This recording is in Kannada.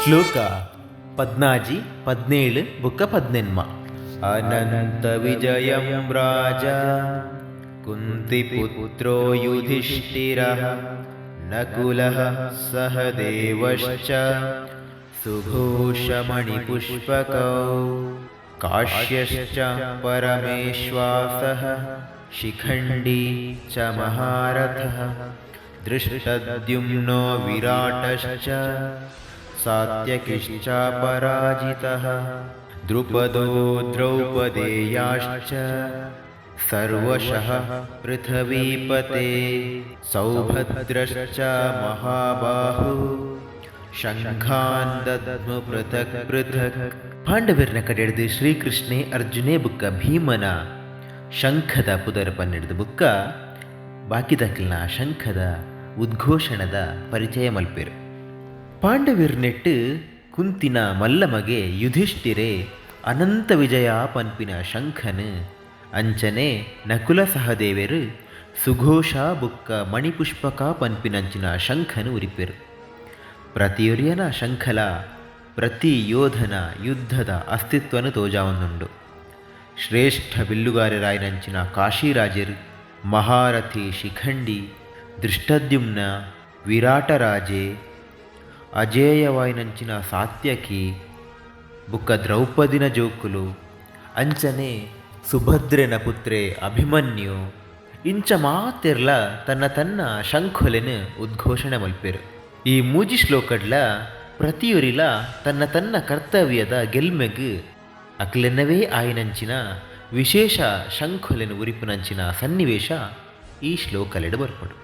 ಶ್ಲೋಕ 14, 17 ಬುಕ್ಕ 18. ಅನಂತ ವಿಜಯಂ ರಾಜ ಕುಂತಿಪುತ್ರೋ ಯುಧಿಷ್ಠಿರಃ ನಕುಲಃ ಸಹದೇವಶ್ಚ ಸುಘೋಷಮಣಿಪುಷ್ಪಕೌ ಕಾಶ್ಯಶ್ಚ ಪರಮೇಶ್ವಾಸಃ ಶಿಖಂಡಿ ಚ ಮಹಾರಥಃ ದೃಷ್ಟದ್ಯುಮ್ನೋ ವಿರಾಟಶ್ಚ ಸಾತ್ಯಕಿಶ್ಚ ಪರಾಜಿತಃ ದ್ರುಪದೋ ದ್ರೌಪದೇಯಾಶ್ಚ ಸರ್ವಶಃ ಪೃಥ್ವೀಪತೆ ಸೌಭದ್ರಶ್ಚ ಮಹಾಬಾಹು ಶಂಖಾನ್ ದದ್ಮು ಪೃಥಕ್ ಪೃಥಕ್. ಪಾಂಡವರನ್ನ ಕಡೆಡ್ದು ಶ್ರೀಕೃಷ್ಣೆ ಅರ್ಜುನೇ ಬುಕ್ಕ ಭೀಮನ ಶಂಖದ ಪುದರ ಪನ್ನೆಡ್ದು ಬುಕ್ಕ ಬಾಕಿದಕ್ಲಿನ ಶಂಖದ ಉದ್ಘೋಷಣದ ಪರಿಚಯ ಮಲ್ಪೇರು. ಪಾಂಡವಿರ್ನೆಟ್ಟು ಕುಂತಿನ ಮಲ್ಲಮಗೆ ಯುಧಿಷ್ಠಿರೆ ಅನಂತ ವಿಜಯ ಪನ್ಪಿನ ಶಂಖನು ಅಂಚನೆ ನಕುಲ ಸಹದೇವರು ಸುಘೋಷ ಬುಕ್ಕ ಮಣಿಪುಷ್ಪಕ ಪನ್ಪಿನಂಚಿನ ಶಂಖನು ಉರಿಪೆರು. ಪ್ರತಿಯೊರಿಯನ ಶಂಖಲ ಪ್ರತಿ ಯೋಧನ ಯುದ್ಧದ ಅಸ್ತಿತ್ವನು ತೋಜಾವೊಂದುಂಡು. ಶ್ರೇಷ್ಠ ಬಿಲ್ಲುಗಾರರಾಯನಂಚಿನ ಕಾಶಿರಾಜರು, ಮಹಾರಥಿ ಶಿಖಂಡಿ, ದೃಷ್ಟದ್ಯುಮ್ನ, ವಿರಾಟರಾಜೆ, ಅಜೇಯವಾಯಿನಂಚಿನ ಸಾತ್ಯಕಿ ಬುಕ್ಕ ದ್ರೌಪದಿನ ಜೋಕುಲು ಅಂಚನೆ ಸುಭದ್ರೆನ ಪುತ್ರೆ ಅಭಿಮನ್ಯು ಇಂಚ ಮಾತೆರ್ಲ ತನ್ನ ಶಂಖೊಲೆನು ಉದ್ಘೋಷಣೆ ಮಲ್ಪೆರು. ಈ ಮೂಜಿ ಶ್ಲೋಕಡ್ಲ ಪ್ರತಿಯೊರಿಲ ತನ್ನ ಕರ್ತವ್ಯದ ಗೆಲ್ಮೆಗು ಅಕ್ಲೆನ್ನವೇ ಆಯಿನಂಚಿನ ವಿಶೇಷ ಶಂಖೊಲೆನು ಉರಿಪುನಂಚಿನ ಸನ್ನಿವೇಶ ಈ ಶ್ಲೋಕಲೆಡು ಬರ್ಪಡು.